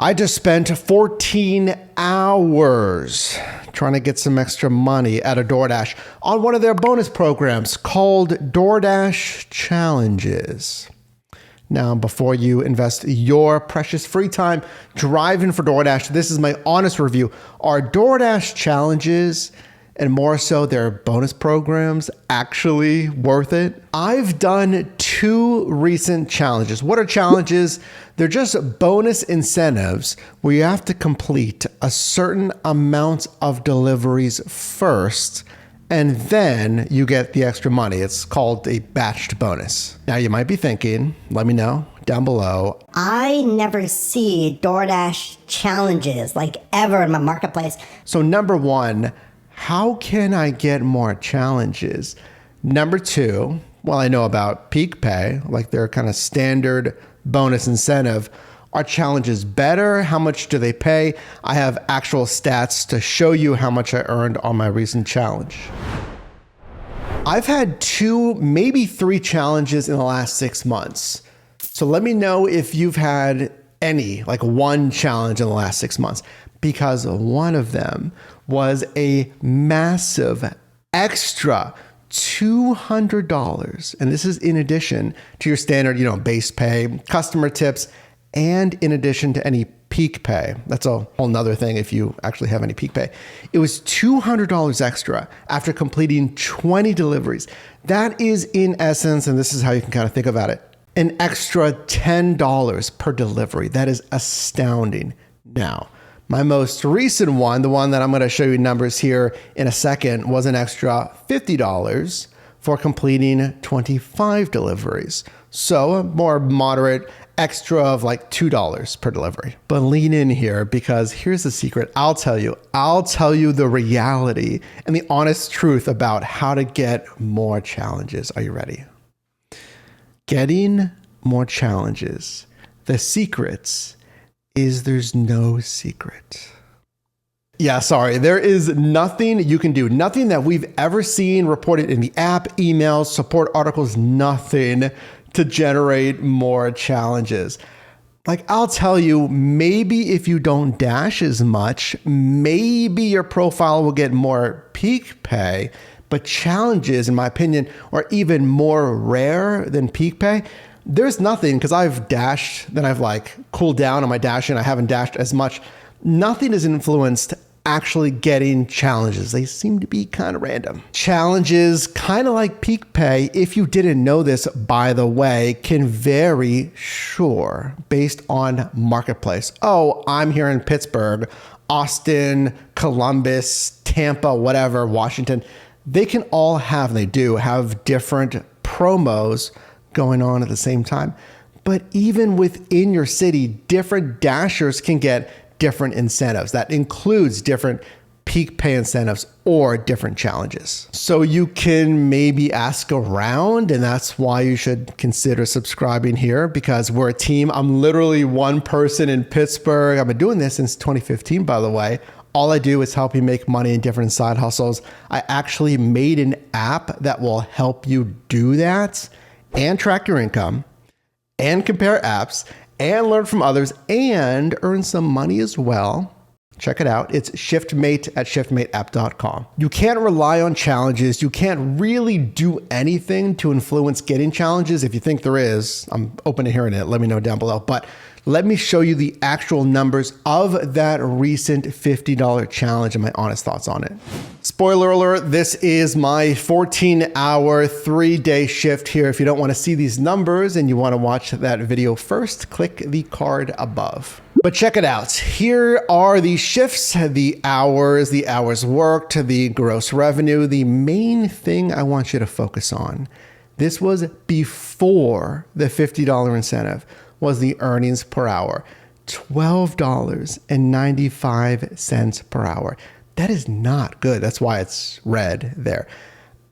I just spent 14 hours trying to get some extra money out of DoorDash on one of their bonus programs called DoorDash Challenges. Now, before you invest your precious free time driving for DoorDash, this is my honest review. Are DoorDash Challenges, and more so their bonus programs, actually worth it? I've done 2 recent challenges. What are challenges? They're just bonus incentives where you have to complete a certain amount of deliveries first, and then you get the extra money. It's called a batched bonus. Now you might be thinking, let me know down below. I never see DoorDash challenges like ever in my marketplace. So number 1, how can I get more challenges? Number 2, well, I know about peak pay, like their kind of standard bonus incentive. Are challenges better? How much do they pay? I have actual stats to show you how much I earned on my recent challenge. I've had 2, maybe 3 challenges in the last 6 months. So let me know if you've had any, like one challenge in the last 6 months, because one of them was a massive extra $200. And this is in addition to your standard, base pay, customer tips, and in addition to any peak pay. That's a whole nother thing if you actually have any peak pay. It was $200 extra after completing 20 deliveries. That is in essence, and this is how you can kind of think about it, an extra $10 per delivery. That is astounding. Now, my most recent one, the one that I'm going to show you numbers here in a second, was an extra $50 for completing 25 deliveries. So a more moderate extra of like $2 per delivery. But lean in here, because here's the secret. I'll tell you the reality and the honest truth about how to get more challenges. Are you ready? Getting more challenges. The secrets is there's no secret. Yeah, sorry. There is nothing you can do. Nothing that we've ever seen reported in the app, emails, support articles, nothing to generate more challenges. Like, I'll tell you, maybe if you don't dash as much, maybe your profile will get more peak pay, but challenges, in my opinion, are even more rare than peak pay. There's nothing, because I've dashed, then I've like cooled down on my dashing. I haven't dashed as much. Nothing has influenced actually getting challenges. They seem to be kind of random. Challenges, kind of like peak pay, if you didn't know this, by the way, can vary, sure, based on marketplace. Oh, I'm here in Pittsburgh, Austin, Columbus, Tampa, whatever, Washington. They can all have, they do have different promos going on at the same time. But even within your city, different dashers can get different incentives. That includes different peak pay incentives or different challenges. So you can maybe ask around, and that's why you should consider subscribing here, because we're a team. I'm literally one person in Pittsburgh. I've been doing this since 2015, by the way. All I do is help you make money in different side hustles. I actually made an app that will help you do that and track your income and compare apps and learn from others and earn some money as well. Check it out. It's ShiftMate at shiftmateapp.com. You can't rely on challenges. You can't really do anything to influence getting challenges. If you think there is, I'm open to hearing it. Let me know down below. But let me show you the actual numbers of that recent $50 challenge and my honest thoughts on it. Spoiler alert, this is my 14-hour, 3-day shift here. If you don't want to see these numbers and you want to watch that video first, click the card above. But check it out. Here are the shifts, the hours worked, the gross revenue. The main thing I want you to focus on, this was before the $50 incentive, was the earnings per hour, $12.95 per hour. That is not good. That's why it's red there.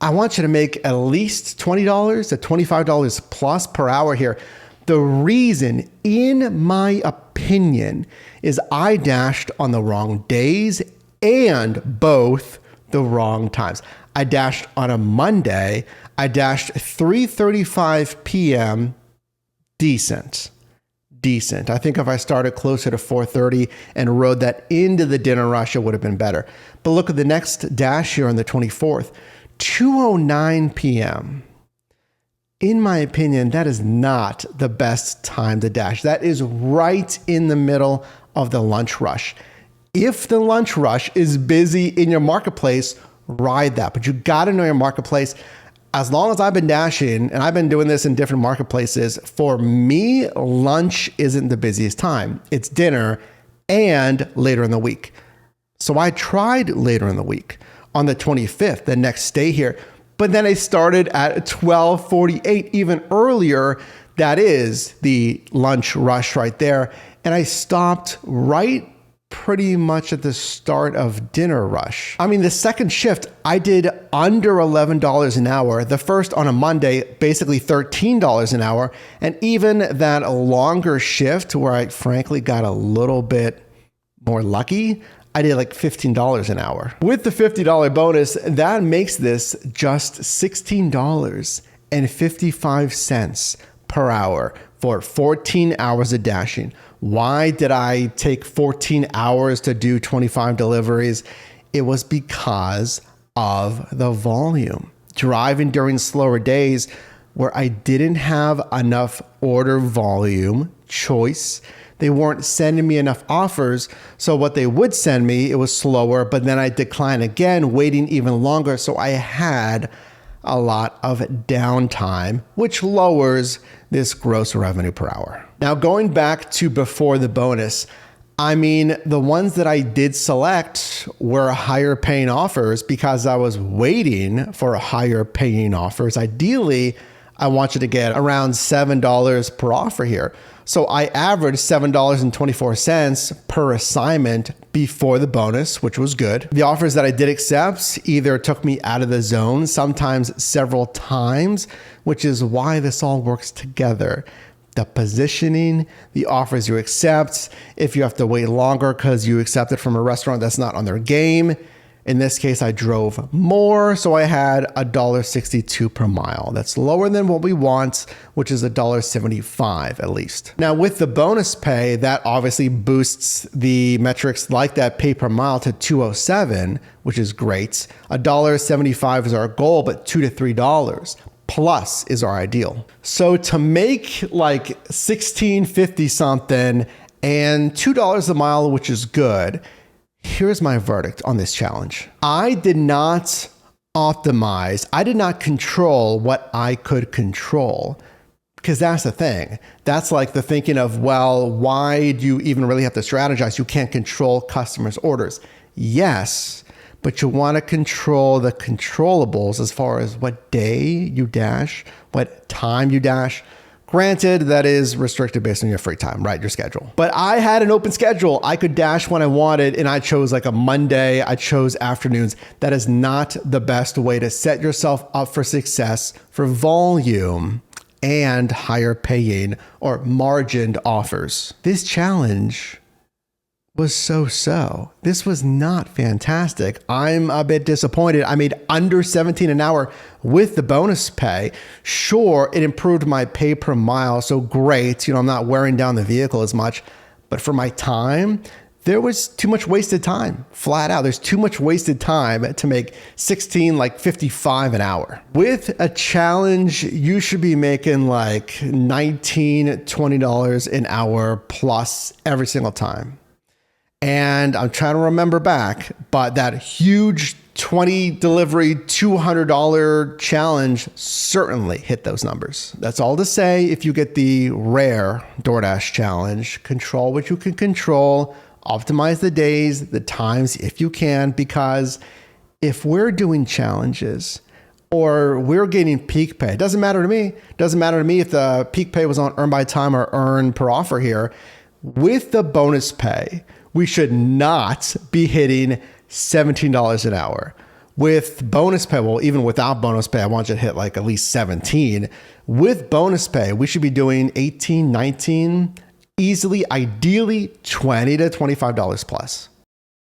I want you to make at least $20 to $25 plus per hour here. The reason, in my opinion, is I dashed on the wrong days and both the wrong times. I dashed on a Monday. I dashed 3:35 p.m. decent. decent. I think if I started closer to 4:30 and rode that into the dinner rush, it would have been better. But look at the next dash here on the 24th, 2:09 p.m. In my opinion, that is not the best time to dash. That is right in the middle of the lunch rush. If the lunch rush is busy in your marketplace, ride that. But you got to know your marketplace. As long as I've been dashing, and I've been doing this in different marketplaces, for me, lunch isn't the busiest time. It's dinner and later in the week. So I tried later in the week on the 25th, the next day here, but then I started at 12:48, even earlier. That is the lunch rush right there. And I stopped right pretty much at the start of dinner rush. I mean, the second shift, I did under $11 an hour. The first on a Monday, basically $13 an hour. And even that longer shift where I frankly got a little bit more lucky, I did like $15 an hour. With the $50 bonus, that makes this just $16.55 per hour for 14 hours of dashing. Why did I take 14 hours to do 25 deliveries? It was because of the volume. Driving during slower days where I didn't have enough order volume choice. They weren't sending me enough offers. So what they would send me, it was slower, but then I decline again, waiting even longer. So I had a lot of downtime, which lowers this gross revenue per hour. Now, going back to before the bonus, I mean, the ones that I did select were higher paying offers because I was waiting for higher paying offers. Ideally, I want you to get around $7 per offer here. So I averaged $7.24 per assignment before the bonus, which was good. The offers that I did accept either took me out of the zone, sometimes several times, which is why this all works together. The positioning, the offers you accept, if you have to wait longer because you accepted from a restaurant that's not on their game. In this case, I drove more, so I had $1.62 per mile. That's lower than what we want, which is $1.75 at least. Now, with the bonus pay, that obviously boosts the metrics like that pay per mile to $2.07, which is great. $1.75 is our goal, but $2 to $3 plus is our ideal. So to make like $16.50 something and $2 a mile, which is good, here's my verdict on this challenge. I did not optimize. I did not control what I could control, because that's the thing. That's like the thinking of, well, why do you even really have to strategize? You can't control customers' orders. Yes, but you want to control the controllables as far as what day you dash, what time you dash. Granted, that is restricted based on your free time, right? Your schedule. But I had an open schedule. I could dash when I wanted, and I chose like a Monday. I chose afternoons. That is not the best way to set yourself up for success for volume and higher paying or margined offers. This challenge was so-so. This was not fantastic. I'm a bit disappointed. I made under $17 an hour with the bonus pay. Sure, it improved my pay per mile, so great. You know, I'm not wearing down the vehicle as much, but for my time, there was too much wasted time. Flat out, there's too much wasted time to make $16.55 an hour. With a challenge, you should be making like $19, $20 an hour plus every single time. And I'm trying to remember back, but that huge 20 delivery, $200 challenge certainly hit those numbers. That's all to say, if you get the rare DoorDash challenge, control what you can control, optimize the days, the times if you can, because if we're doing challenges or we're getting peak pay, it doesn't matter to me. It doesn't matter to me if the peak pay was on earn by time or earn per offer here. With the bonus pay, we should not be hitting $17 an hour. With bonus pay, well, even without bonus pay, I want you to hit like at least 17. With bonus pay, we should be doing 18, 19, easily, ideally $20 to $25 plus.